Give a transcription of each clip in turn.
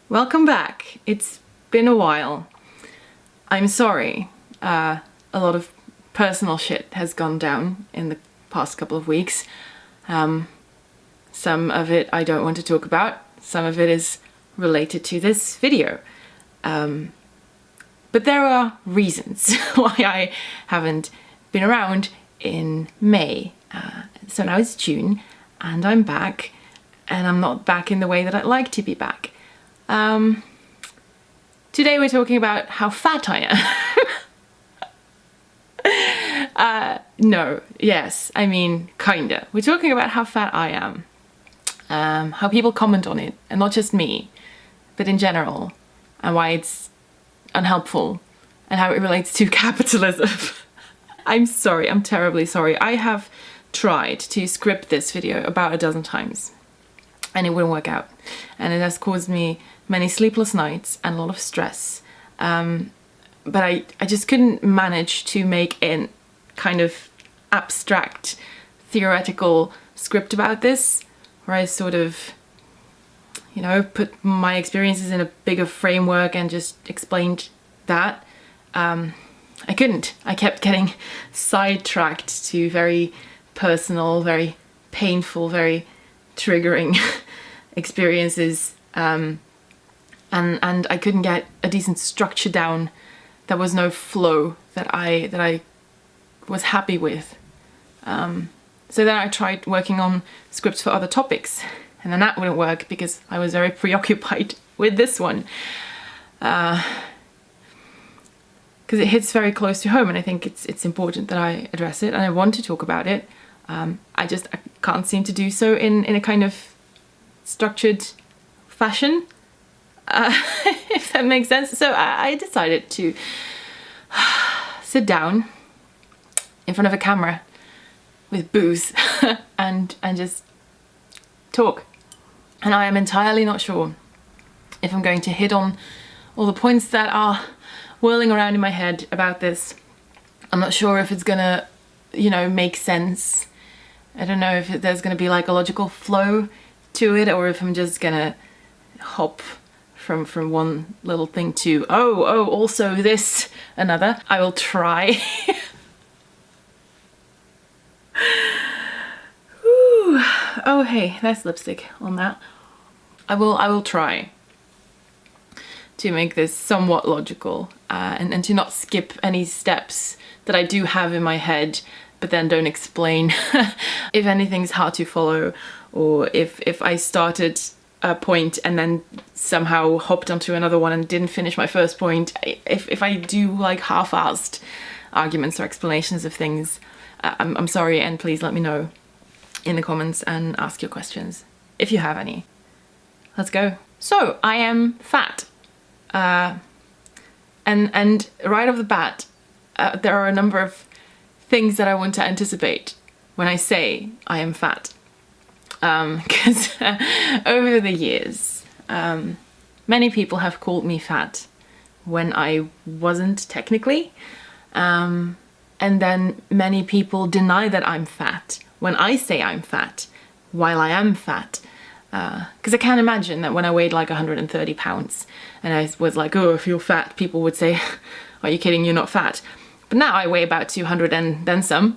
Welcome back. It's been a while. I'm sorry. A lot of personal shit has gone down in the past couple of weeks. Some of it I don't want to talk about. Some of it is related to this video. But there are reasons why I haven't been around in May. So now it's June and I'm back, and I'm not back in the way that I'd like to be back. Today we're talking about how fat I am. I mean, kinda. We're talking about how fat I am. How people comment on it, and not just me, but in general, and why it's unhelpful, and how it relates to capitalism. I'm sorry, I'm terribly sorry. I have tried to script this video about a dozen times, and it wouldn't work out. And it has caused me many sleepless nights and a lot of stress. But I just couldn't manage to make a kind of abstract, theoretical script about this, where I sort of, put my experiences in a bigger framework and just explained that. I couldn't. I kept getting sidetracked to very personal, very painful, very triggering experiences, and I couldn't get a decent structure down. There was no flow that I was happy with. So then I tried working on scripts for other topics, and then that wouldn't work because I was very preoccupied with this one. Because it hits very close to home, and I think it's important that I address it, and I want to talk about it. I can't seem to do so in a kind of structured fashion, if that makes sense. So I decided to sit down in front of a camera with booze and just talk. And I am entirely not sure if I'm going to hit on all the points that are whirling around in my head about this. I'm not sure if it's gonna, make sense. I don't know if there's gonna be like a logical flow to it, or if I'm just gonna hop from one little thing to also this another. I will try. Ooh. Oh hey, there's lipstick on that. I will try to make this somewhat logical, and to not skip any steps that I do have in my head but then don't explain. If anything's hard to follow, or if I started a point and then somehow hopped onto another one and didn't finish my first point, if I do like half-assed arguments or explanations of things, I'm sorry, and please let me know in the comments and ask your questions if you have any. Let's go. So I am fat, and right off the bat, there are a number of things that I want to anticipate when I say I am fat. Because over the years, many people have called me fat when I wasn't technically, and then many people deny that I'm fat when I say I'm fat, while I am fat. Because I can't imagine that when I weighed like 130 pounds and I was like, oh, if you're fat, people would say, are you kidding, you're not fat. But now I weigh about 200 and then some.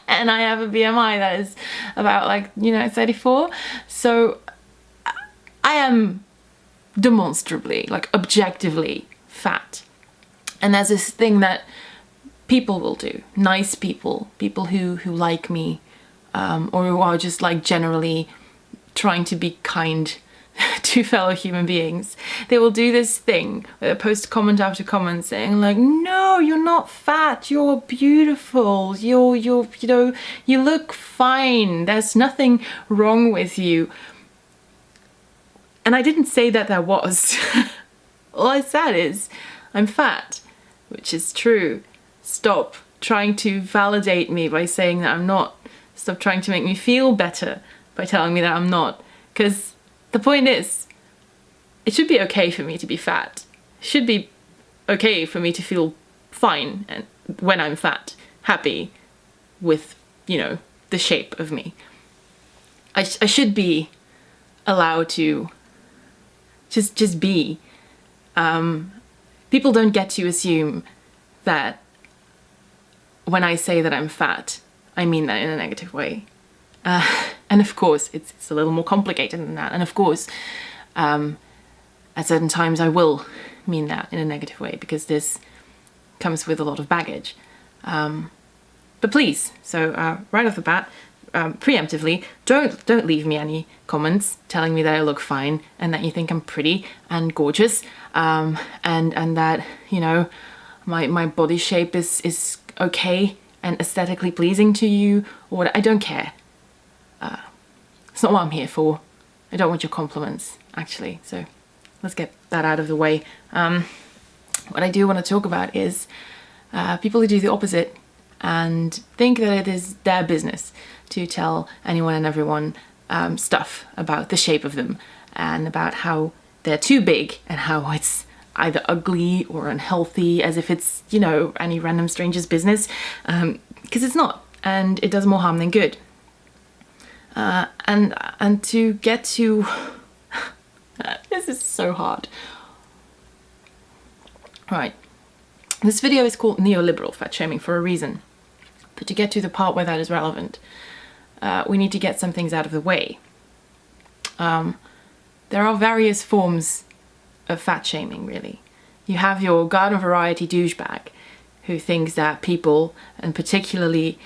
And I have a BMI that is about 34. So I am demonstrably, objectively fat. And there's this thing that people will do, nice people who like me, or who are just generally trying to be kind to fellow human beings. They will do this thing where they post comment after comment saying no, you're not fat, you're beautiful, you look fine, there's nothing wrong with you. And I didn't say that there was. All I said is I'm fat, which is true. Stop trying to validate me by saying that I'm not. Stop trying to make me feel better by telling me that I'm not. Because the point is, it should be okay for me to be fat. It should be okay for me to feel fine and when I'm fat, happy with, the shape of me. I should be allowed to Just be. People don't get to assume that when I say that I'm fat, I mean that in a negative way. And of course, it's a little more complicated than that. And of course, at certain times I will mean that in a negative way, because this comes with a lot of baggage. But please, so right off the bat, preemptively, don't leave me any comments telling me that I look fine and that you think I'm pretty and gorgeous, and that, you know, my body shape is okay and aesthetically pleasing to you, or what. I don't care. It's not what I'm here for. I don't want your compliments, actually. So let's get that out of the way. What I do want to talk about is people who do the opposite and think that it is their business to tell anyone and everyone stuff about the shape of them and about how they're too big and how it's either ugly or unhealthy, as if it's, you know, any random stranger's business, because it's not, and it does more harm than good. And to get to this is so hard. Right, this video is called Neoliberal Fatshaming for a reason, but to get to the part where that is relevant, we need to get some things out of the way. There are various forms of fat shaming, really. You have your garden variety douchebag who thinks that people, and particularly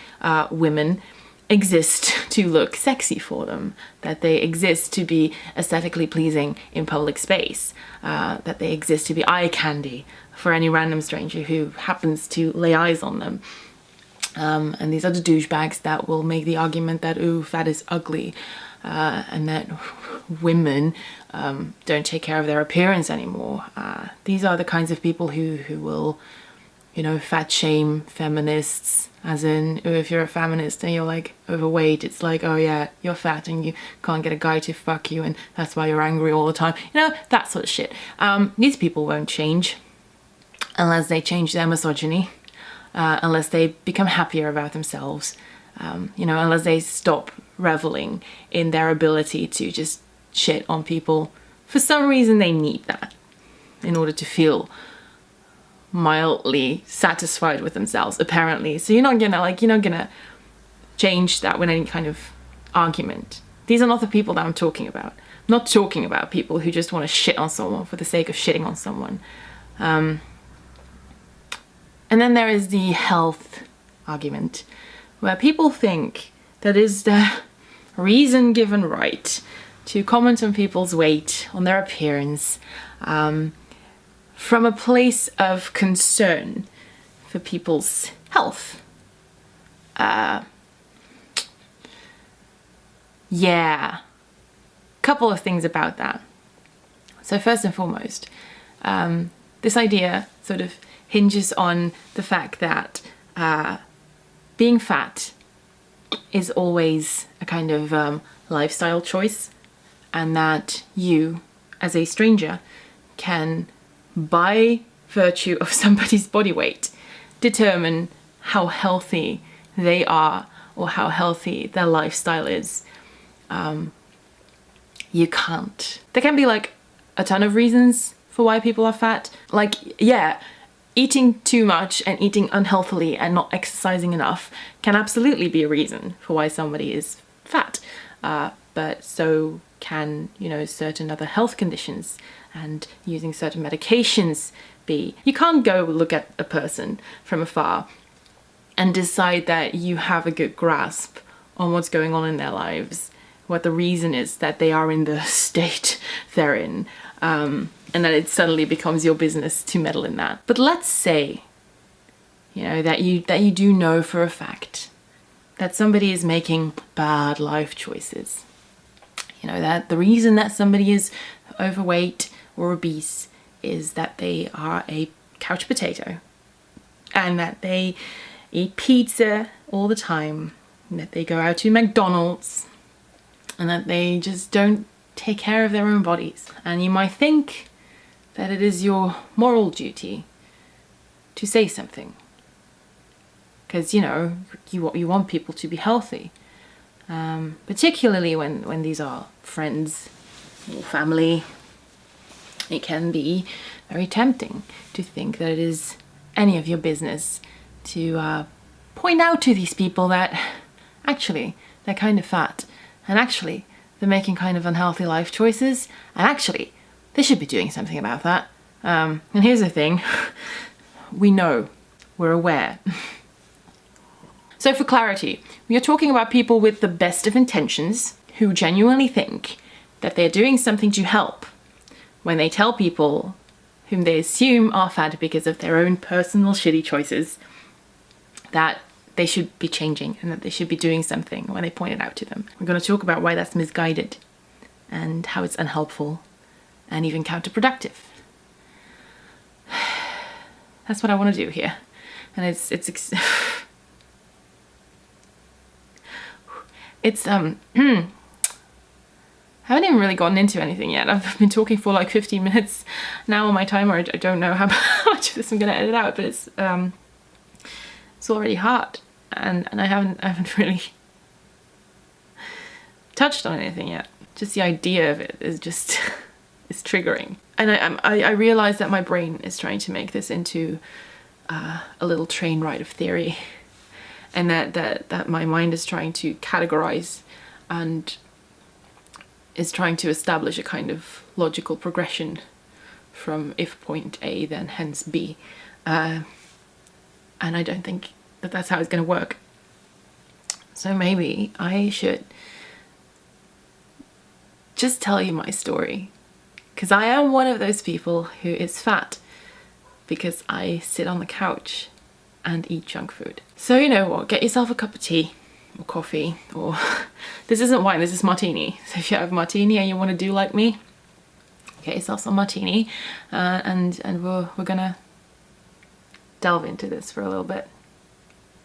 women, exist to look sexy for them, that they exist to be aesthetically pleasing in public space, that they exist to be eye candy for any random stranger who happens to lay eyes on them. And these are the douchebags that will make the argument that, ooh, fat is ugly, and that women don't take care of their appearance anymore. These are the kinds of people who will, you know, fat shame feminists, as in, if you're a feminist and you're like overweight, it's like, oh yeah, you're fat and you can't get a guy to fuck you and that's why you're angry all the time. You know, that sort of shit. These people won't change unless they change their misogyny, unless they become happier about themselves, you know, unless they stop reveling in their ability to just shit on people. For some reason they need that in order to feel mildly satisfied with themselves, apparently. So you're not gonna change that with any kind of argument. These are not the people that I'm talking about. I'm not talking about people who just want to shit on someone for the sake of shitting on someone. And then there is the health argument, where people think that is the reason given right to comment on people's weight, on their appearance, from a place of concern for people's health. Yeah, couple of things about that. So first and foremost, this idea sort of hinges on the fact that being fat is always a kind of lifestyle choice, and that you, as a stranger, can, by virtue of somebody's body weight, determine how healthy they are or how healthy their lifestyle is. You can't. There can be like a ton of reasons for why people are fat. Like, yeah, eating too much and eating unhealthily and not exercising enough can absolutely be a reason for why somebody is fat. But so can, you know, certain other health conditions and using certain medications be. You can't go look at a person from afar and decide that you have a good grasp on what's going on in their lives, what the reason is that they are in the state they're in, and that it suddenly becomes your business to meddle in that. But let's say, you know, that you do know for a fact that somebody is making bad life choices. You know, that the reason that somebody is overweight or obese is that they are a couch potato, and that they eat pizza all the time, and that they go out to McDonald's, and that they just don't take care of their own bodies. And you might think that it is your moral duty to say something, because, you know, you want people to be healthy, particularly when these are friends or family. it can be very tempting to think that it is any of your business to point out to these people that actually they're kind of fat, and actually they're making kind of unhealthy life choices, and actually they should be doing something about that. And here's the thing, we know, we're aware. So for clarity, we are talking about people with the best of intentions who genuinely think that they're doing something to help when they tell people whom they assume are fat because of their own personal shitty choices that they should be changing and that they should be doing something when they point it out to them. We're going to talk about why that's misguided and how it's unhelpful and even counterproductive. That's what I want to do here. And it's I haven't even really gotten into anything yet. I've been talking for like 15 minutes now on my timer. I don't know how much of this I'm going to edit out, but it's already hard, and I haven't really touched on anything yet. Just the idea of it is just is triggering, and I realize that my brain is trying to make this into a little train ride of theory, and that my mind is trying to categorize and is trying to establish a kind of logical progression from if point A then hence B, and I don't think that that's how it's going to work. So maybe I should just tell you my story, because I am one of those people who is fat because I sit on the couch and eat junk food. So you know what, get yourself a cup of tea or coffee, or this isn't wine, this is martini. So if you have martini and you want to do like me, get yourself some martini, and we're gonna delve into this for a little bit.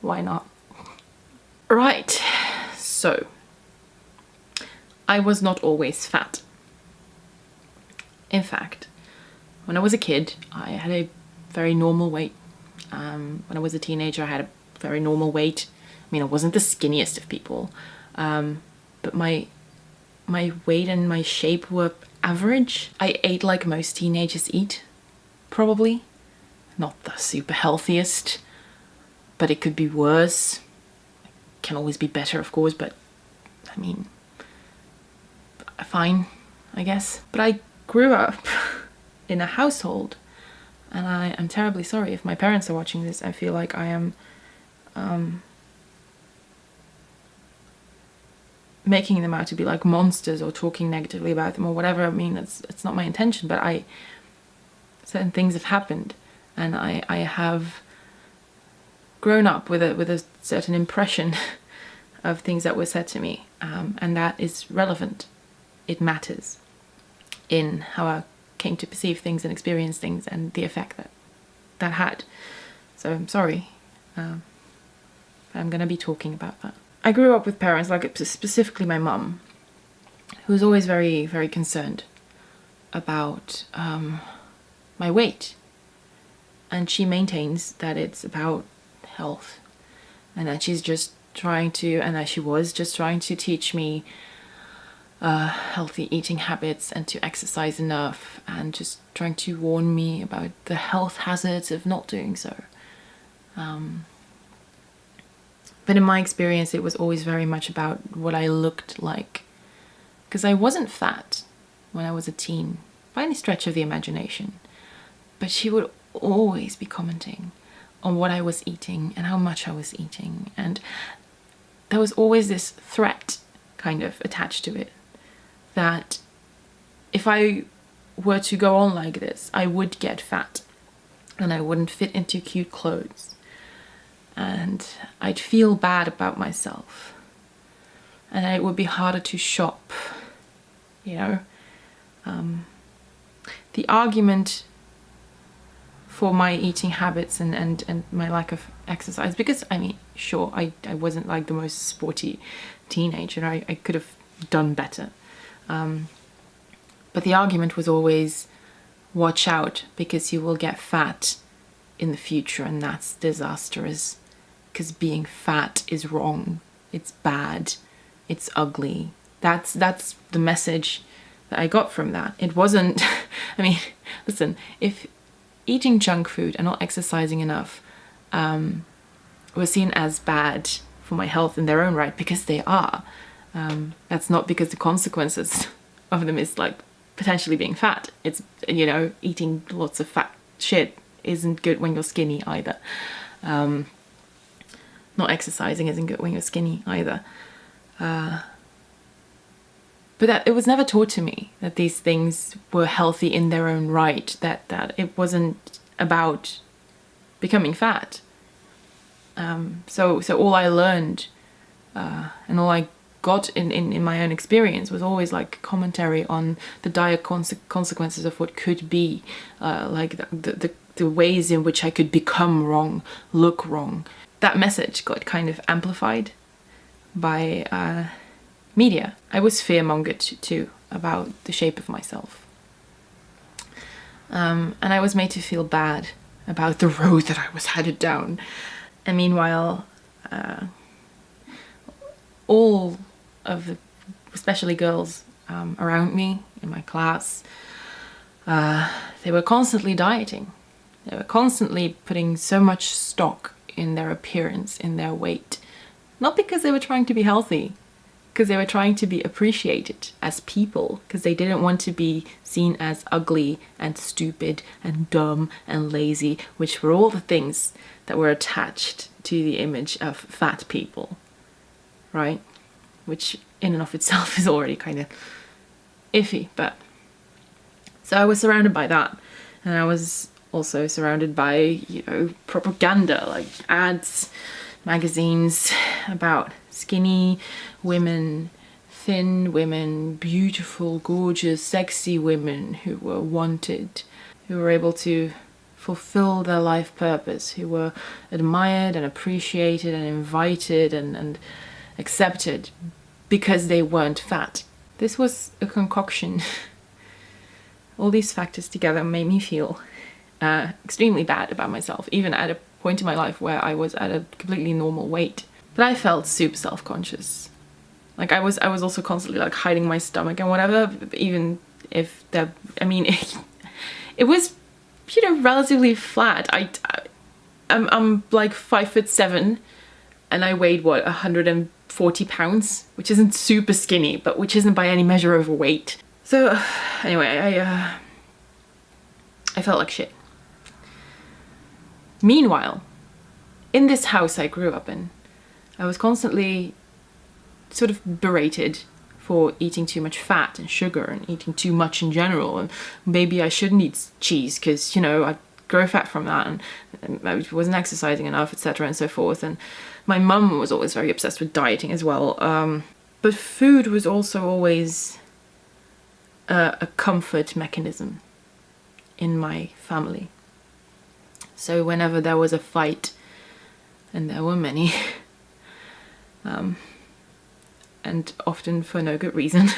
Why not? Right, so I was not always fat. In fact, when I was a kid, I had a very normal weight. When I was a teenager, I had a very normal weight. I mean, I wasn't the skinniest of people, but my weight and my shape were average. I ate like most teenagers eat, probably. Not the super healthiest, but it could be worse. It can always be better, of course, but I mean, fine, I guess. But I grew up in a household, and I'm terribly sorry if my parents are watching this. I feel like I am making them out to be like monsters or talking negatively about them or whatever. I mean, it's not my intention, but certain things have happened, and I have grown up with a certain impression of things that were said to me, and that is relevant. It matters in how I came to perceive things and experience things and the effect that had. So I'm sorry, I'm gonna be talking about that. I grew up with parents, like specifically my mum, who was always very, very concerned about my weight. And she maintains that it's about health, and that she's just trying to, and that she was just trying to teach me healthy eating habits and to exercise enough, and just trying to warn me about the health hazards of not doing so. But in my experience, it was always very much about what I looked like, because I wasn't fat when I was a teen by any stretch of the imagination, but she would always be commenting on what I was eating and how much I was eating, and there was always this threat kind of attached to it, that if I were to go on like this, I would get fat and I wouldn't fit into cute clothes, and I'd feel bad about myself, and it would be harder to shop, you know. The argument for my eating habits and my lack of exercise, because I mean, sure, I wasn't like the most sporty teenager, I could have done better, but the argument was always, watch out, because you will get fat in the future, and that's disastrous, because being fat is wrong, it's bad, it's ugly. That's the message that I got from that. It wasn't I mean, listen, if eating junk food and not exercising enough were seen as bad for my health in their own right, because they are, that's not because the consequences of them is like potentially being fat. It's, you know, eating lots of fat shit isn't good when you're skinny either. Not exercising isn't good when you're skinny either. But that it was never taught to me that these things were healthy in their own right, that it wasn't about becoming fat. So all I learned and all I got in my own experience was always like commentary on the dire consequences of what could be, like the ways in which I could become wrong, look wrong. That message got kind of amplified by media. I was fearmongered too about the shape of myself. And I was made to feel bad about the road that I was headed down. And meanwhile, all of the, especially girls around me in my class, they were constantly dieting. They were constantly putting so much stock in their appearance, in their weight. Not because they were trying to be healthy, because they were trying to be appreciated as people, because they didn't want to be seen as ugly and stupid and dumb and lazy, which were all the things that were attached to the image of fat people, right? Which in and of itself is already kind of iffy. But so I was surrounded by that, and I was also surrounded by, you know, propaganda, like ads, magazines about skinny women, thin women, beautiful, gorgeous, sexy women who were wanted, who were able to fulfill their life purpose, who were admired and appreciated and invited and accepted because they weren't fat. This was a concoction. All these factors together made me feel extremely bad about myself, even at a point in my life where I was at a completely normal weight. But I felt super self-conscious. Like I was also constantly like hiding my stomach and whatever, even if there, I mean, it was, you know, relatively flat. I'm like 5'7", and I weighed what, 140 pounds, which isn't super skinny, but which isn't by any measure overweight. So anyway, I felt like shit. Meanwhile, in this house I grew up in, I was constantly sort of berated for eating too much fat and sugar and eating too much in general, and maybe I shouldn't eat cheese because, you know, I grow fat from that, and I wasn't exercising enough, etc. and so forth. And my mum was always very obsessed with dieting as well. But food was also always a comfort mechanism in my family. So whenever there was a fight, and there were many, and often for no good reason,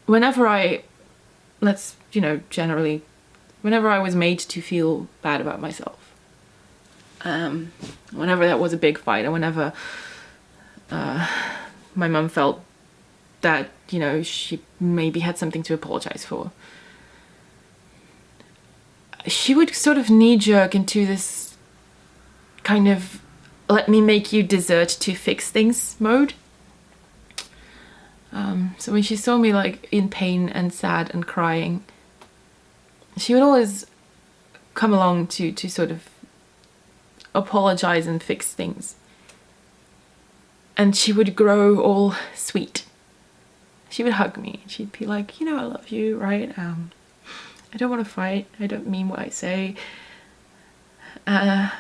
whenever I was made to feel bad about myself, whenever that was a big fight, and whenever my mum felt that, you know, she maybe had something to apologize for, she would sort of knee-jerk into this kind of let me make you dessert to fix things mode. So when she saw me like in pain and sad and crying, she would always come along to sort of apologize and fix things. And she would grow all sweet. She would hug me. She'd be like, you know, I love you, right? I don't want to fight. I don't mean what I say. And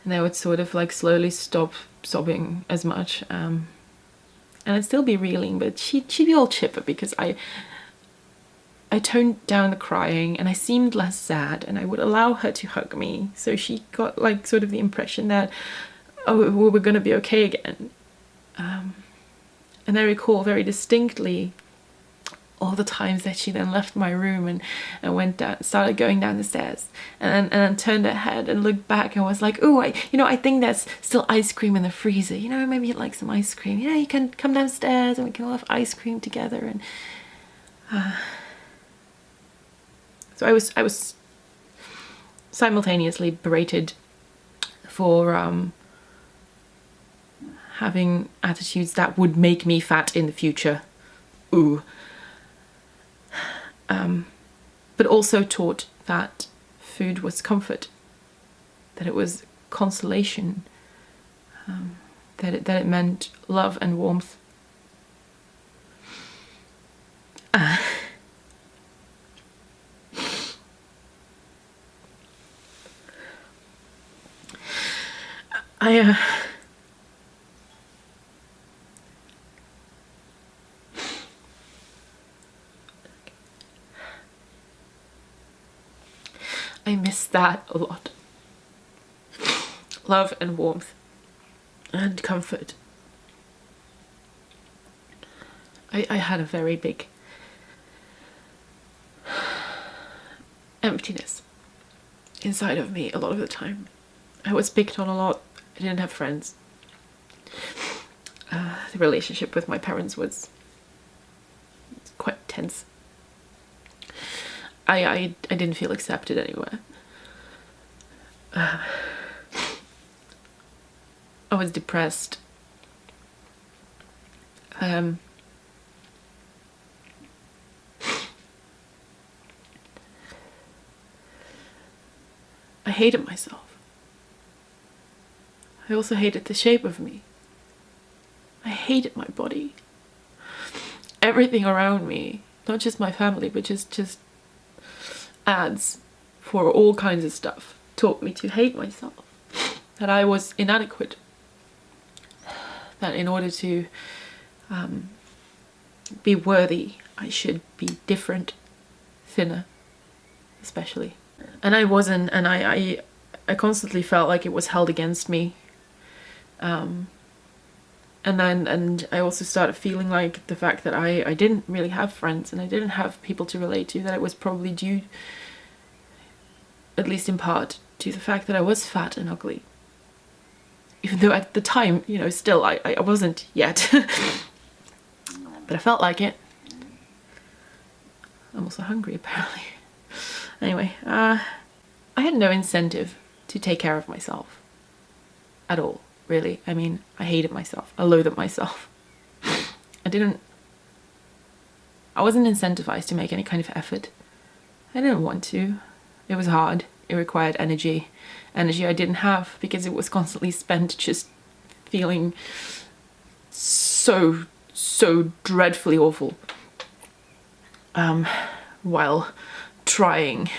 I would sort of like slowly stop sobbing as much. And I'd still be reeling, but she'd be all chipper because I toned down the crying and I seemed less sad, and I would allow her to hug me. So she got like sort of the impression that, oh, we're going to be okay again. And I recall very distinctly all the times that she then left my room and went down, started going down the stairs, and then turned her head and looked back and was like, oh, I think there's still ice cream in the freezer, maybe you'd like some ice cream, you can come downstairs and we can all have ice cream together. And so I was simultaneously berated for having attitudes that would make me fat in the future. Ooh. But also taught that food was comfort, that it was consolation, that it meant love and warmth. I miss that a lot. Love and warmth and comfort. I had a very big emptiness inside of me a lot of the time. I was picked on a lot. I didn't have friends. The relationship with my parents was quite tense. I didn't feel accepted anywhere. I was depressed. I hated myself. I also hated the shape of me. I hated my body. Everything around me, not just my family, but just ads for all kinds of stuff, taught me to hate myself. That I was inadequate. That in order to be worthy, I should be different, thinner, especially. And I wasn't, and I constantly felt like it was held against me. And I also started feeling like the fact that I didn't really have friends and I didn't have people to relate to, that it was probably due, at least in part, to the fact that I was fat and ugly. Even though at the time, still I wasn't yet. But I felt like it. I'm also hungry, apparently. Anyway, I had no incentive to take care of myself at all, really. I mean, I hated myself. I loathed myself. I wasn't incentivized to make any kind of effort. I didn't want to. It was hard. It required energy. Energy I didn't have because it was constantly spent just feeling so dreadfully awful. While trying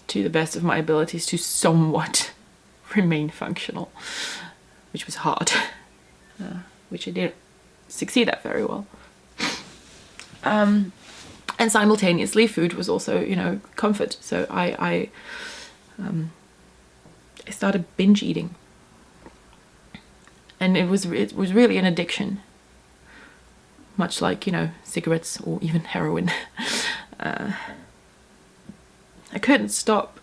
to the best of my abilities to somewhat remain functional, which was hard, which I didn't succeed at very well. And simultaneously, food was also, comfort. So I started binge eating, and it was really an addiction, much like cigarettes or even heroin. I couldn't stop,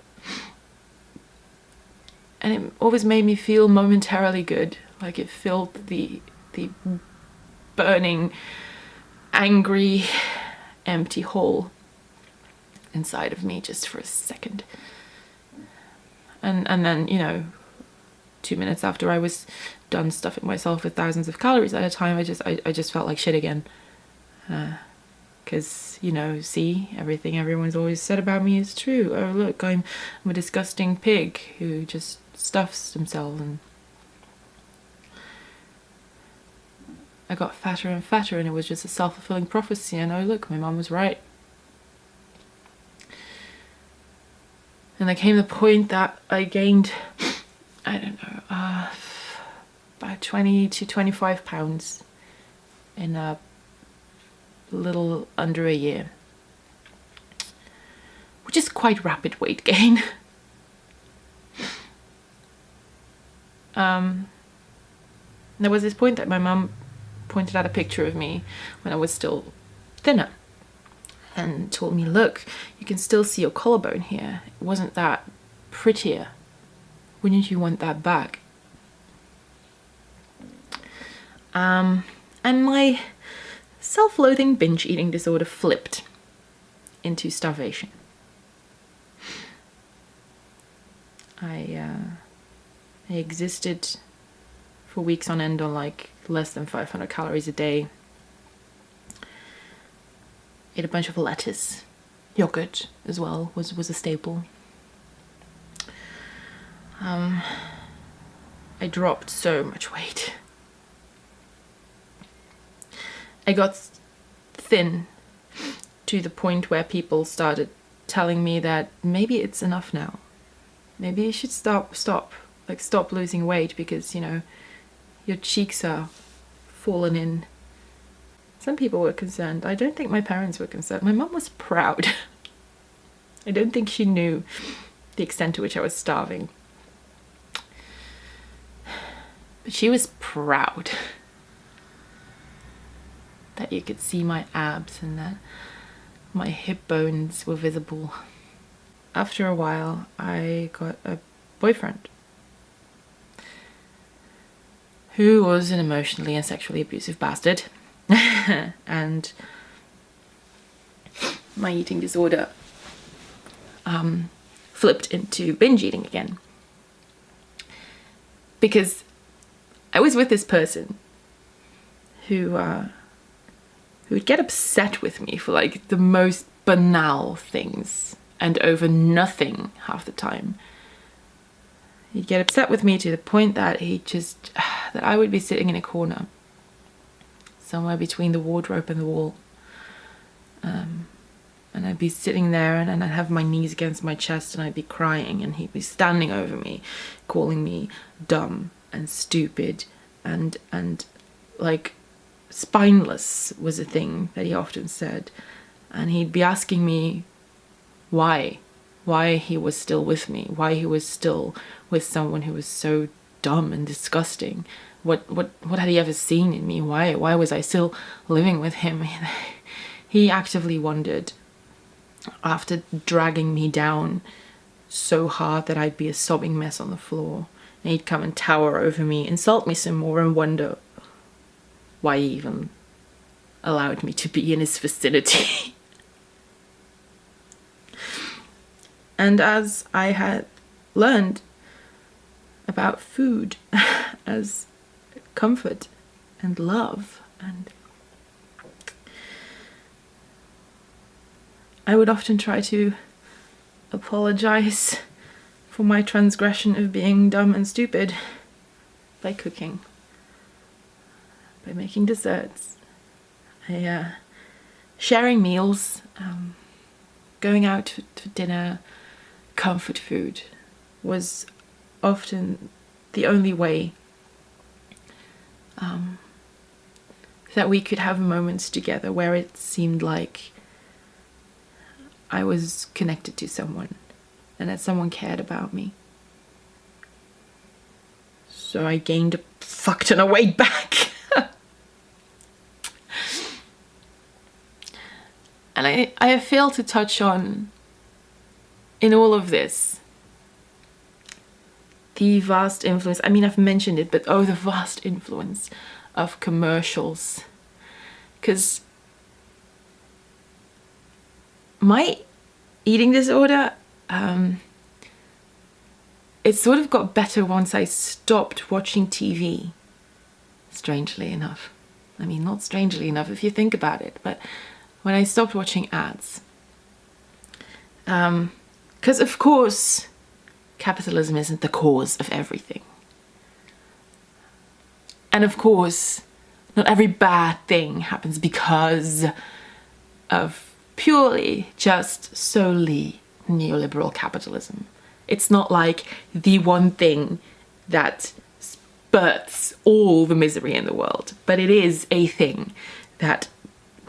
and it always made me feel momentarily good, like it filled the burning, angry, empty hole inside of me just for a second. And then 2 minutes after I was done stuffing myself with thousands of calories at a time, I just felt like shit again. Because, see, everything everyone's always said about me is true. Oh, look, I'm a disgusting pig who just stuffs himself. And I got fatter and fatter, and it was just a self-fulfilling prophecy. And oh, look, my mom was right. And there came the point that I gained, I don't know, about 20 to 25 pounds in a little under a year, which is quite rapid weight gain. There was this point that my mum pointed out a picture of me when I was still thinner, and told me, look, you can still see your collarbone here. Wasn't that prettier? Wouldn't you want that back? And my self-loathing binge eating disorder flipped into starvation. I existed for weeks on end on like less than 500 calories a day. Ate a bunch of lettuce. Yogurt as well was a staple. I dropped so much weight. I got thin to the point where people started telling me that maybe it's enough now. Maybe you should stop losing weight because, you know, your cheeks are fallen in. Some people were concerned. I don't think my parents were concerned. My mum was proud. I don't think she knew the extent to which I was starving. But she was proud that you could see my abs and that my hip bones were visible. After a while, I got a boyfriend who was an emotionally and sexually abusive bastard. And my eating disorder flipped into binge eating again. Because I was with this person who would get upset with me for like the most banal things and over nothing half the time. He'd get upset with me to the point that that I would be sitting in a corner somewhere between the wardrobe and the wall. And I'd be sitting there and I'd have my knees against my chest and I'd be crying and he'd be standing over me, calling me dumb and stupid and like spineless was a thing that he often said. And he'd be asking me why he was still with me, why he was still with someone who was so dumb and disgusting. What had he ever seen in me? Why was I still living with him? He actively wondered, after dragging me down so hard that I'd be a sobbing mess on the floor, and he'd come and tower over me, insult me some more, and wonder why he even allowed me to be in his vicinity. And as I had learned about food as comfort and love, and I would often try to apologize for my transgression of being dumb and stupid by cooking, by making desserts, by sharing meals, going out for dinner. Comfort food was often the only way that we could have moments together where it seemed like I was connected to someone and that someone cared about me. So I gained a fuck ton of weight back. And I have failed to touch on, in all of this, the vast influence, I mean, I've mentioned it, but the vast influence of commercials. Because my eating disorder, it sort of got better once I stopped watching TV, strangely enough. I mean, not strangely enough if you think about it, but when I stopped watching ads. Because, of course, capitalism isn't the cause of everything. And, of course, not every bad thing happens because of purely, just solely neoliberal capitalism. It's not like the one thing that spurts all the misery in the world, but it is a thing that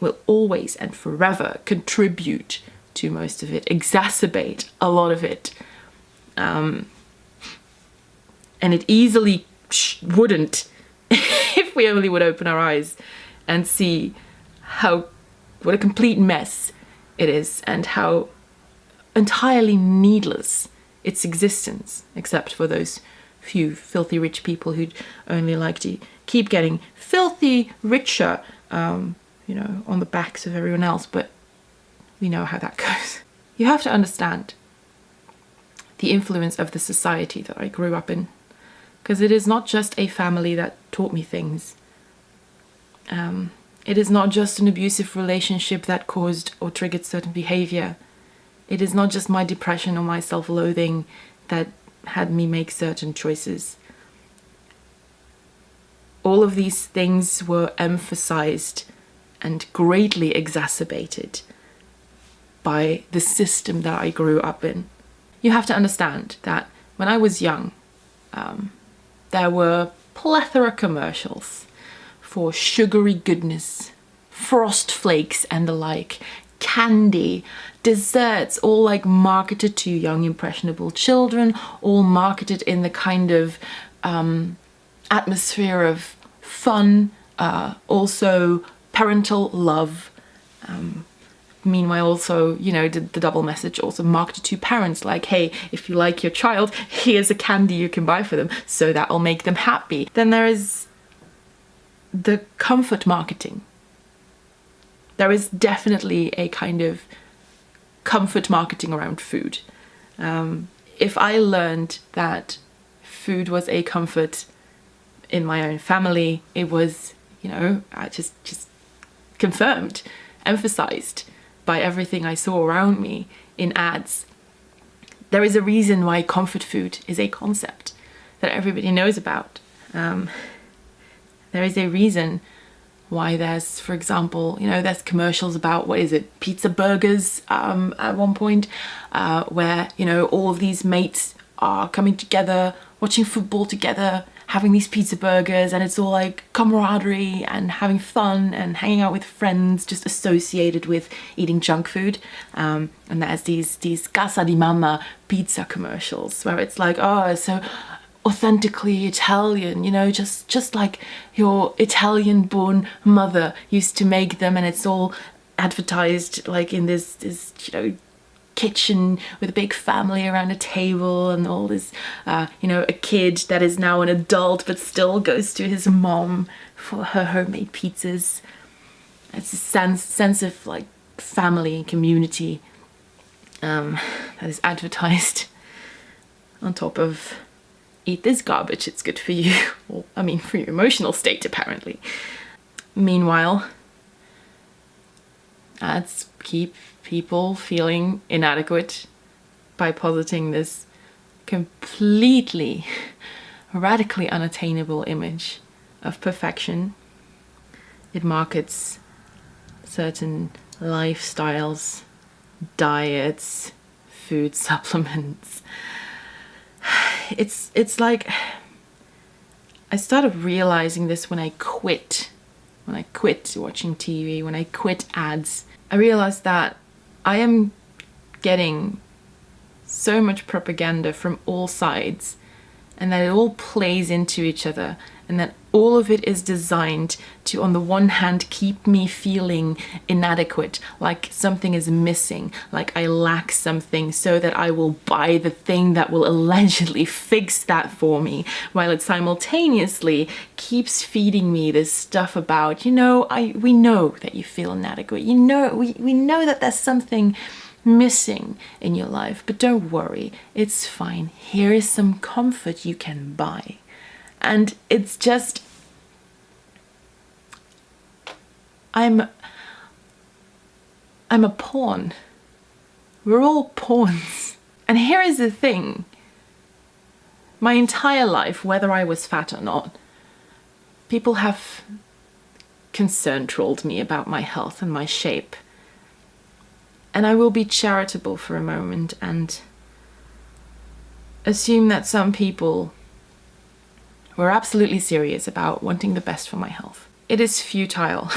will always and forever contribute to most of it, exacerbate a lot of it. And it easily wouldn't if we only would open our eyes and see what a complete mess it is and how entirely needless its existence, except for those few filthy rich people who'd only like to keep getting filthy richer, on the backs of everyone else. But we know how that goes. You have to understand the influence of the society that I grew up in, because it is not just a family that taught me things. It is not just an abusive relationship that caused or triggered certain behavior. It is not just my depression or my self-loathing that had me make certain choices. All of these things were emphasized and greatly exacerbated by the system that I grew up in. You have to understand that when I was young, there were plethora commercials for sugary goodness, Frost Flakes and the like, candy, desserts, all like marketed to young impressionable children, all marketed in the kind of atmosphere of fun, also parental love. Meanwhile, also, the double message also marketed to parents, like, hey, if you like your child, here's a candy you can buy for them, so that'll make them happy. Then there is the comfort marketing. There is definitely a kind of comfort marketing around food. If I learned that food was a comfort in my own family, it was, just confirmed, emphasized by everything I saw around me in ads. There is a reason why comfort food is a concept that everybody knows about. There is a reason why there's, for example, there's commercials about, pizza burgers at one point, where, all of these mates are coming together, watching football together, having these pizza burgers, and it's all like camaraderie and having fun and hanging out with friends, just associated with eating junk food. And there's these Casa di Mama pizza commercials where it's like, oh, so authentically Italian, just like your Italian-born mother used to make them, and it's all advertised like in this kitchen with a big family around a table, and all this, a kid that is now an adult but still goes to his mom for her homemade pizzas. It's a sense of like family and community that is advertised on top of eat this garbage, it's good for you. Well, for your emotional state, apparently. Meanwhile, ads keep people feeling inadequate by positing this completely, radically unattainable image of perfection. It markets certain lifestyles, diets, food supplements. It's like, I started realizing this when I quit watching TV, when I quit ads. I realized that I am getting so much propaganda from all sides, and that it all plays into each other, and that all of it is designed to, on the one hand, keep me feeling inadequate, like something is missing, like I lack something, so that I will buy the thing that will allegedly fix that for me, while it simultaneously keeps feeding me this stuff about, we know that you feel inadequate, we know that there's something missing in your life, but don't worry, it's fine. Here is some comfort you can buy. And it's just, I'm a pawn. We're all pawns. And here is the thing. My entire life, whether I was fat or not, people have concern-trolled me about my health and my shape. And I will be charitable for a moment and assume that some people were absolutely serious about wanting the best for my health. It is futile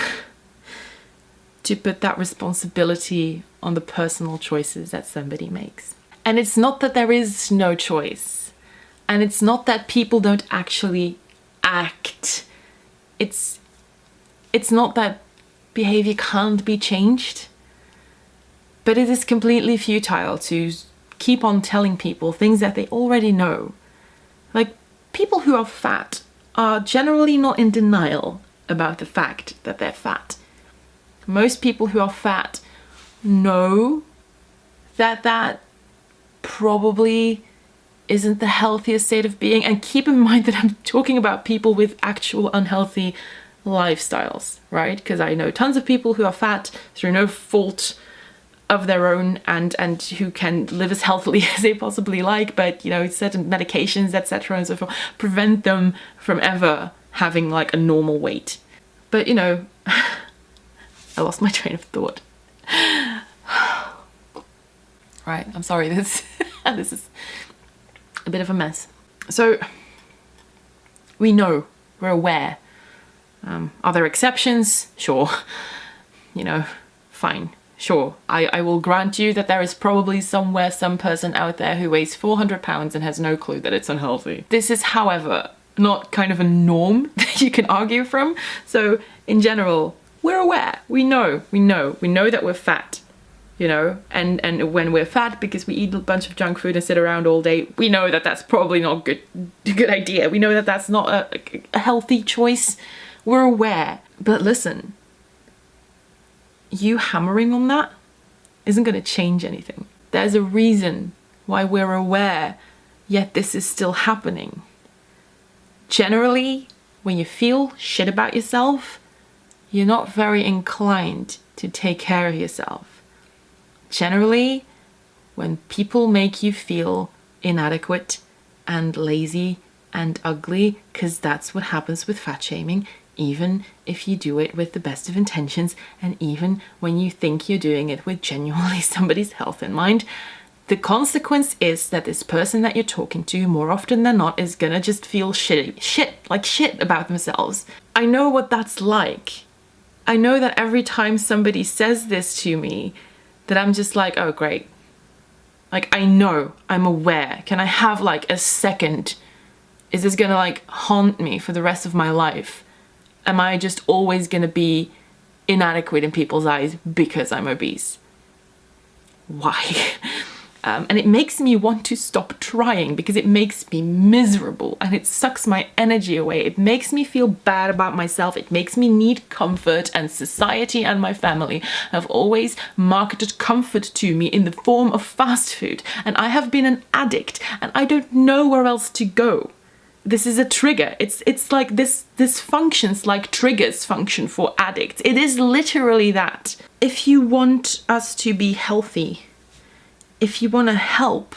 to put that responsibility on the personal choices that somebody makes. And it's not that there is no choice. And it's not that people don't actually act. It's not that behavior can't be changed. But it is completely futile to keep on telling people things that they already know. Like, people who are fat are generally not in denial about the fact that they're fat. Most people who are fat know that that probably isn't the healthiest state of being. And keep in mind that I'm talking about people with actual unhealthy lifestyles, right? Because I know tons of people who are fat through no fault of their own and who can live as healthily as they possibly like, but you know, certain medications, etc. and so forth, prevent them from ever having like a normal weight. But you know, I lost my train of thought. Right, I'm sorry, this is a bit of a mess. So we know, we're aware. Are there exceptions? Sure. You know, fine. Sure, I will grant you that there is probably somewhere some person out there who weighs 400 pounds and has no clue that it's unhealthy. This is, however, not kind of a norm that you can argue from. So in general, we're aware. We know that we're fat, you know, and when we're fat because we eat a bunch of junk food and sit around all day, we know that that's probably not a good idea. We know that that's not a healthy choice. We're aware. But listen, you hammering on that isn't going to change anything. There's a reason why we're aware, yet this is still happening. Generally, when you feel shit about yourself, you're not very inclined to take care of yourself. Generally, when people make you feel inadequate and lazy and ugly, because that's what happens with fat shaming, even if you do it with the best of intentions, and even when you think you're doing it with genuinely somebody's health in mind, the consequence is that this person that you're talking to, more often than not, is gonna just feel shit about themselves. I know what that's like. I know that every time somebody says this to me, that I'm just like, oh great. Like, I know, I'm aware. Can I have like a second? Is this gonna like haunt me for the rest of my life? Am I just always going to be inadequate in people's eyes because I'm obese? Why? And it makes me want to stop trying because it makes me miserable and it sucks my energy away. It makes me feel bad about myself. It makes me need comfort, and society and my family have always marketed comfort to me in the form of fast food. And I have been an addict and I don't know where else to go. This is a trigger. It's like this functions like triggers function for addicts. It is literally that. If you want us to be healthy, if you want to help,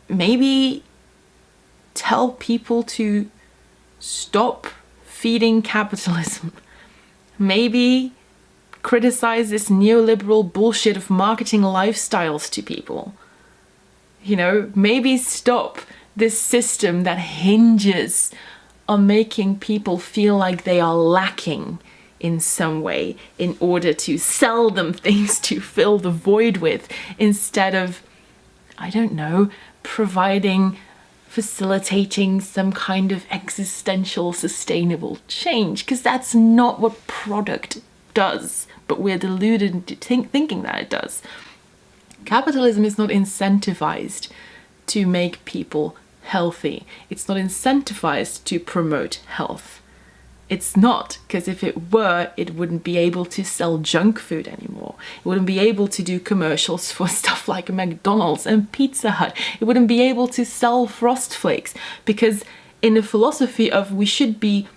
maybe tell people to stop feeding capitalism. Maybe criticize this neoliberal bullshit of marketing lifestyles to people. You know, maybe stop this system that hinges on making people feel like they are lacking in some way in order to sell them things to fill the void with, instead of, I don't know, facilitating some kind of existential sustainable change, because that's not what product does, but we're deluded into thinking that it does. Capitalism is not incentivized to make people healthy. It's not incentivized to promote health. It's not, because if it were, it wouldn't be able to sell junk food anymore. It wouldn't be able to do commercials for stuff like McDonald's and Pizza Hut. It wouldn't be able to sell Frost Flakes, because in the philosophy of we should be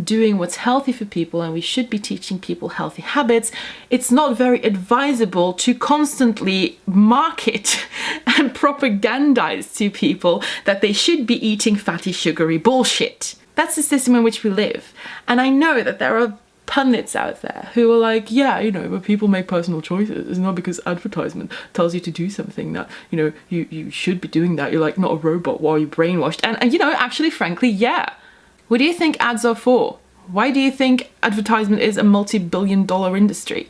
doing what's healthy for people and we should be teaching people healthy habits, it's not very advisable to constantly market and propagandize to people that they should be eating fatty, sugary bullshit. That's the system in which we live. And I know that there are pundits out there who are like, yeah, you know, but people make personal choices. It's not because advertisement tells you to do something that, you know, you should be doing that. You're like not a robot while you're brainwashed. And you know, actually, frankly, yeah. What do you think ads are for? Why do you think advertisement is a multi-billion-dollar industry?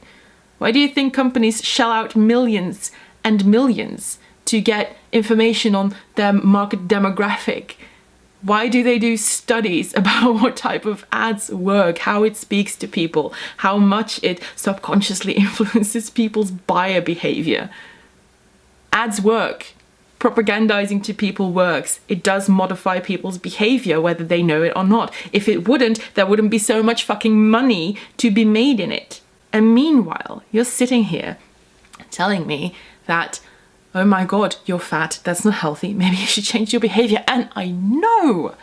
Why do you think companies shell out millions and millions to get information on their market demographic? Why do they do studies about what type of ads work, how it speaks to people, how much it subconsciously influences people's buyer behavior? Ads work. Propagandizing to people works. It does modify people's behavior, whether they know it or not. If it wouldn't, there wouldn't be so much fucking money to be made in it. And meanwhile, you're sitting here telling me that, oh my God, you're fat, that's not healthy, maybe you should change your behavior. And I know.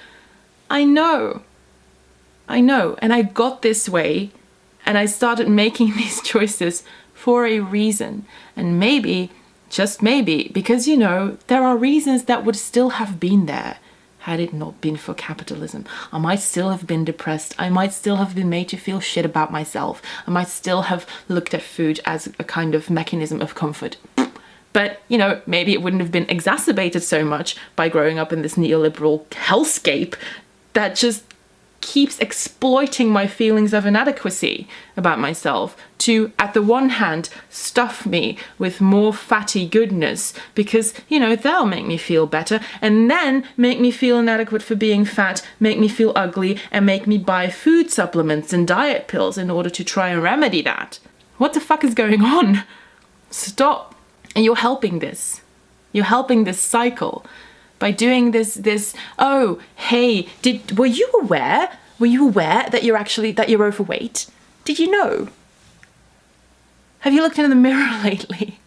And I got this way and I started making these choices for a reason. And maybe, just maybe, because, you know, there are reasons that would still have been there had it not been for capitalism. I might still have been depressed. I might still have been made to feel shit about myself. I might still have looked at food as a kind of mechanism of comfort. But, you know, maybe it wouldn't have been exacerbated so much by growing up in this neoliberal hellscape that just keeps exploiting my feelings of inadequacy about myself to, at the one hand, stuff me with more fatty goodness because, you know, that'll make me feel better, and then make me feel inadequate for being fat, make me feel ugly, and make me buy food supplements and diet pills in order to try and remedy that. What the fuck is going on? Stop. And you're helping this. You're helping this cycle by doing this, oh, hey, were you aware that you're overweight? Did you know? Have you looked in the mirror lately?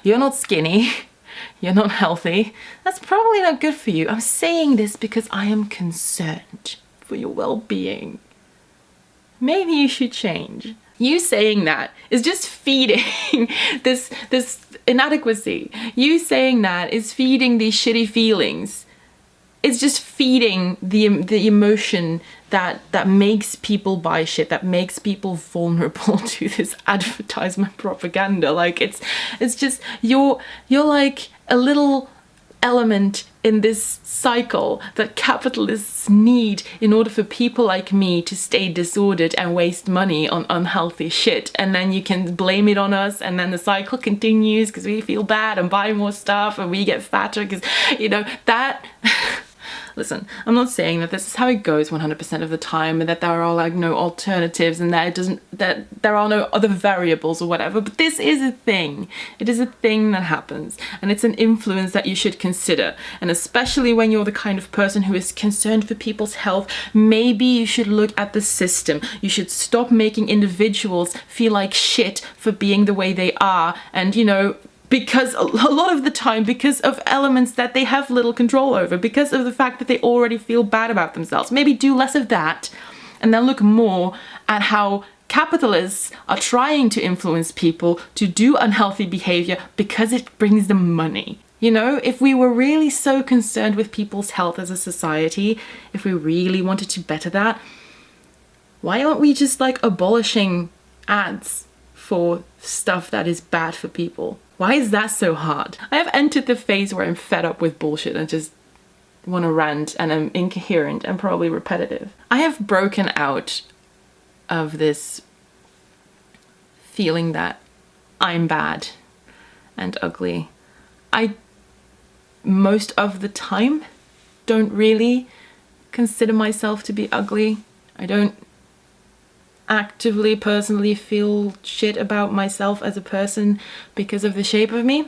You're not skinny. You're not healthy. That's probably not good for you. I'm saying this because I am concerned for your well-being. Maybe you should change. You saying that is just feeding this inadequacy. You saying that is feeding these shitty feelings. It's just feeding the emotion that makes people buy shit, that makes people vulnerable to this advertisement propaganda. Like it's just you're like a little element in this cycle that capitalists need in order for people like me to stay disordered and waste money on unhealthy shit, and then you can blame it on us, and then the cycle continues because we feel bad and buy more stuff and we get fatter because, you know, that listen, I'm not saying that this is how it goes 100% of the time and that there are like no alternatives and that there are no other variables or whatever, but this is a thing. It is a thing that happens, and it's an influence that you should consider. And especially when you're the kind of person who is concerned for people's health, maybe you should look at the system. You should stop making individuals feel like shit for being the way they are, and, you know, because a lot of the time, because of elements that they have little control over, because of the fact that they already feel bad about themselves. Maybe do less of that and then look more at how capitalists are trying to influence people to do unhealthy behavior because it brings them money. You know, if we were really so concerned with people's health as a society, if we really wanted to better that, why aren't we just like abolishing ads for stuff that is bad for people? Why is that so hard? I have entered the phase where I'm fed up with bullshit and just want to rant, and I'm incoherent and probably repetitive. I have broken out of this feeling that I'm bad and ugly. I, most of the time, don't really consider myself to be ugly. I don't actively, personally feel shit about myself as a person because of the shape of me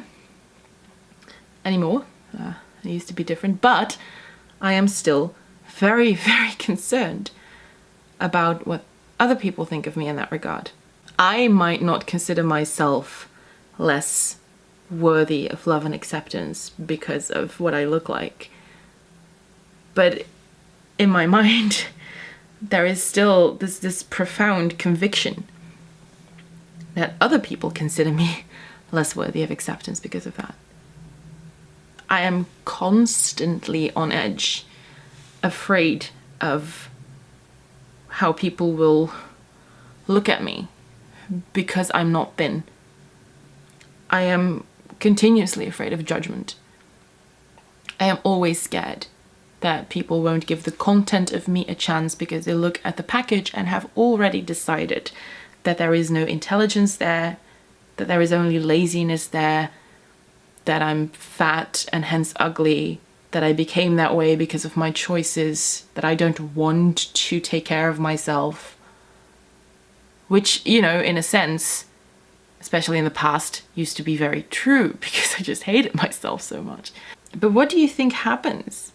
anymore. I used to be different, but I am still very, very concerned about what other people think of me in that regard. I might not consider myself less worthy of love and acceptance because of what I look like, but in my mind, there is still this profound conviction that other people consider me less worthy of acceptance because of that. I am constantly on edge, afraid of how people will look at me because I'm not thin. I am continuously afraid of judgment. I am always scared that people won't give the content of me a chance because they look at the package and have already decided that there is no intelligence there, that there is only laziness there, that I'm fat and hence ugly, that I became that way because of my choices, that I don't want to take care of myself. Which, you know, in a sense, especially in the past, used to be very true because I just hated myself so much. But what do you think happens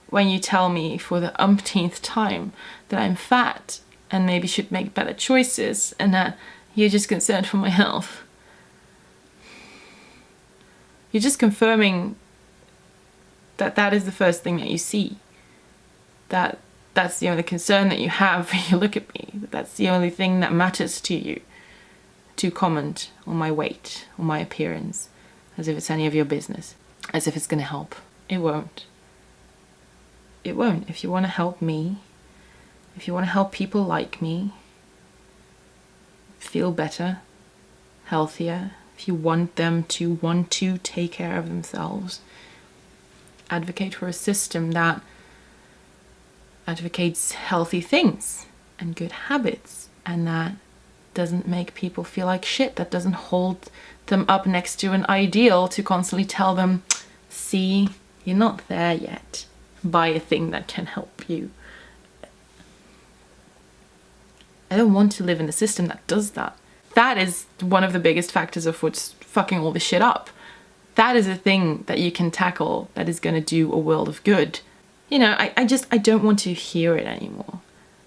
when you tell me for the umpteenth time that I'm fat and maybe should make better choices and that you're just concerned for my health? You're just confirming that that is the first thing that you see. That's the only concern that you have when you look at me. That's the only thing that matters to you. To comment on my weight, on my appearance, as if it's any of your business, as if it's going to help. It won't. It won't. If you want to help me, if you want to help people like me feel better, healthier, if you want them to want to take care of themselves, advocate for a system that advocates healthy things and good habits, and that doesn't make people feel like shit, that doesn't hold them up next to an ideal to constantly tell them, see, you're not there yet. Buy a thing that can help you. I don't want to live in a system that does that. That is one of the biggest factors of what's fucking all this shit up. That is a thing that you can tackle that is going to do a world of good. You know, I don't want to hear it anymore.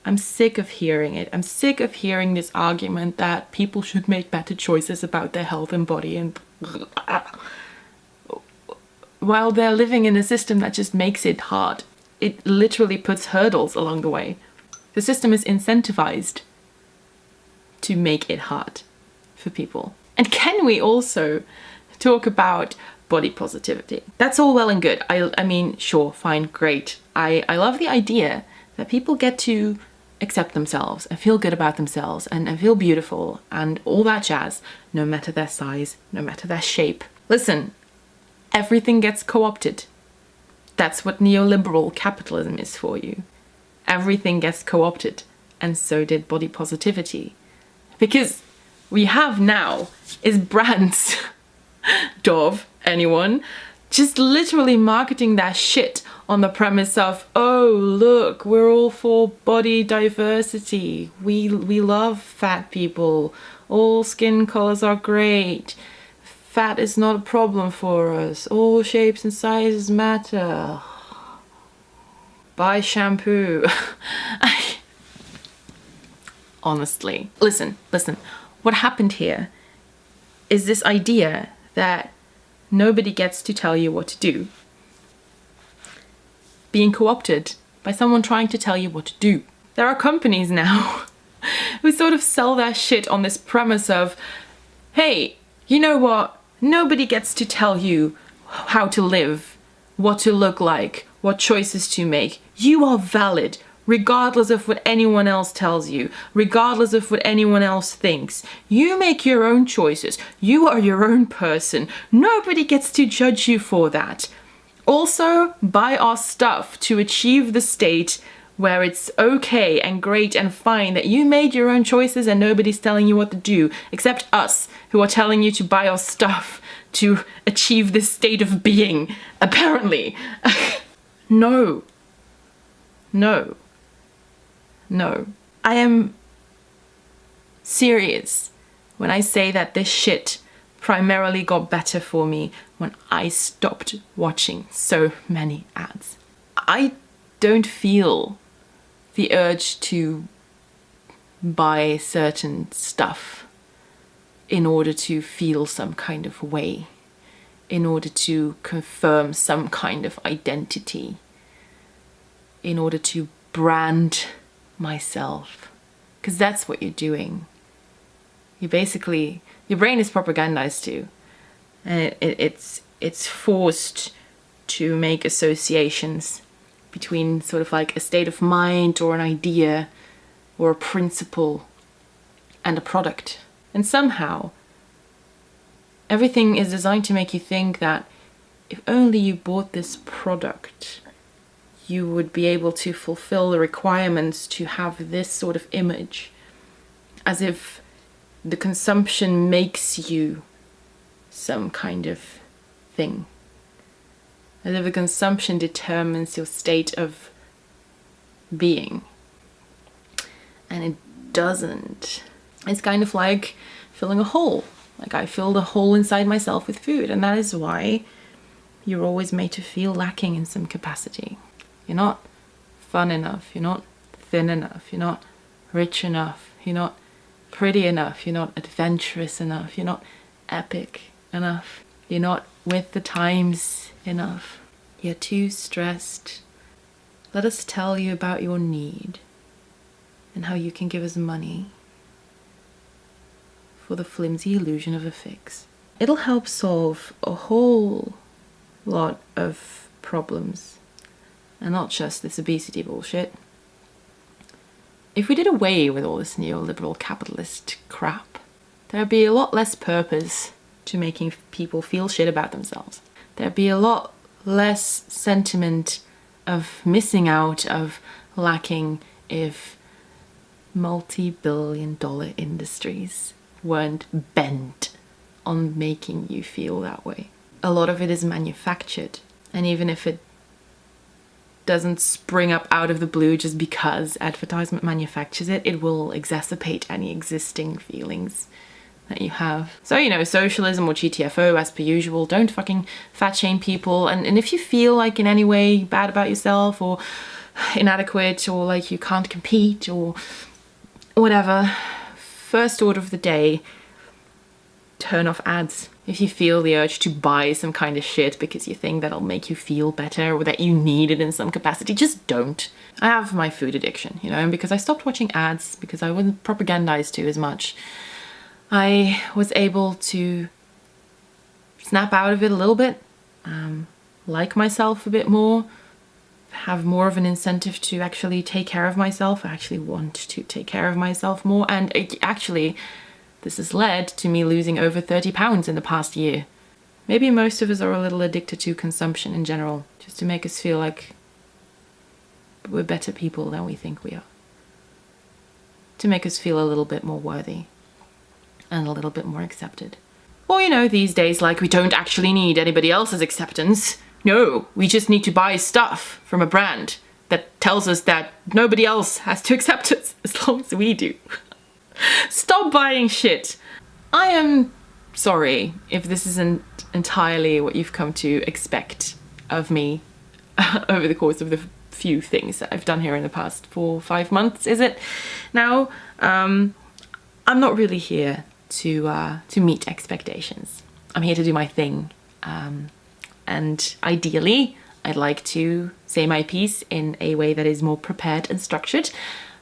I'm sick of hearing it. I'm sick of hearing this argument that people should make better choices about their health and body, and while they're living in a system that just makes it hard. It literally puts hurdles along the way. The system is incentivized to make it hard for people. And can we also talk about body positivity? That's all well and good. I mean, sure, fine, great. I love the idea that people get to accept themselves and feel good about themselves and feel beautiful and all that jazz, no matter their size, no matter their shape. Listen, everything gets co-opted. That's what neoliberal capitalism is for you. Everything gets co-opted, and so did body positivity. Because we have now is brands, Dove, anyone, just literally marketing that shit on the premise of, oh, look, we're all for body diversity. We love fat people. All skin colors are great. Fat is not a problem for us. All shapes and sizes matter. Buy shampoo. Honestly. Listen. What happened here is this idea that nobody gets to tell you what to do being co-opted by someone trying to tell you what to do. There are companies now who sort of sell their shit on this premise of, hey, you know what? Nobody gets to tell you how to live, what to look like, what choices to make. You are valid, regardless of what anyone else tells you, regardless of what anyone else thinks. You make your own choices. You are your own person. Nobody gets to judge you for that. Also, buy our stuff to achieve the state where it's okay and great and fine that you made your own choices and nobody's telling you what to do, except us, who are telling you to buy our stuff to achieve this state of being, apparently. No. I am serious when I say that this shit primarily got better for me when I stopped watching so many ads. I don't feel the urge to buy certain stuff in order to feel some kind of way, in order to confirm some kind of identity, in order to brand myself. Because that's what you're doing. You basically, your brain is propagandized to, and it's forced to make associations between sort of like a state of mind or an idea or a principle and a product. And somehow everything is designed to make you think that if only you bought this product, you would be able to fulfill the requirements to have this sort of image, as if the consumption makes you some kind of thing, as if the consumption determines your state of being. And it doesn't. It's kind of like filling a hole. Like I filled a hole inside myself with food, and that is why you're always made to feel lacking in some capacity. You're not fun enough, you're not thin enough, you're not rich enough, you're not pretty enough, you're not adventurous enough, you're not epic enough, you're not with the times enough, you're too stressed. Let us tell you about your need and how you can give us money for the flimsy illusion of a fix. It'll help solve a whole lot of problems, and not just this obesity bullshit. If we did away with all this neoliberal capitalist crap, there'd be a lot less purpose to making people feel shit about themselves. There'd be a lot less sentiment of missing out, of lacking, if multi-billion-dollar industries weren't bent on making you feel that way. A lot of it is manufactured, and even if it doesn't spring up out of the blue just because advertisement manufactures it, it will exacerbate any existing feelings that you have. So, you know, socialism or GTFO as per usual, don't fucking fat shame people, and if you feel like in any way bad about yourself or inadequate or like you can't compete or whatever, first order of the day, turn off ads. If you feel the urge to buy some kind of shit because you think that'll make you feel better or that you need it in some capacity, just don't. I have my food addiction, you know, and because I stopped watching ads, because I wasn't propagandized to as much, I was able to snap out of it a little bit, like myself a bit more, have more of an incentive to actually take care of myself. I actually want to take care of myself more, and actually this has led to me losing over 30 pounds in the past year. Maybe most of us are a little addicted to consumption in general, just to make us feel like we're better people than we think we are. To make us feel a little bit more worthy and a little bit more accepted. Or, you know, these days, like, we don't actually need anybody else's acceptance. No, we just need to buy stuff from a brand that tells us that nobody else has to accept us as long as we do. Stop buying shit. I am sorry if this isn't entirely what you've come to expect of me over the course of the few things that I've done here in the past 4 or 5 months, is it? Now, I'm not really here to meet expectations. I'm here to do my thing. And ideally, I'd like to say my piece in a way that is more prepared and structured.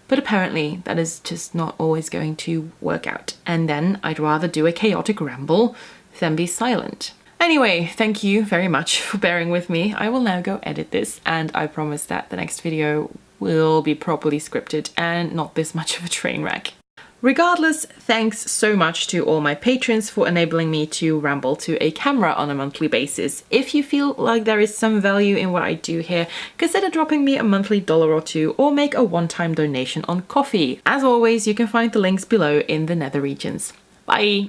But apparently that is just not always going to work out. And then I'd rather do a chaotic ramble than be silent. Anyway, thank you very much for bearing with me. I will now go edit this, and I promise that the next video will be properly scripted and not this much of a train wreck. Regardless, thanks so much to all my patrons for enabling me to ramble to a camera on a monthly basis. If you feel like there is some value in what I do here, consider dropping me a monthly $1 or $2 or make a one-time donation on Coffee. As always, you can find the links below in the nether regions. Bye!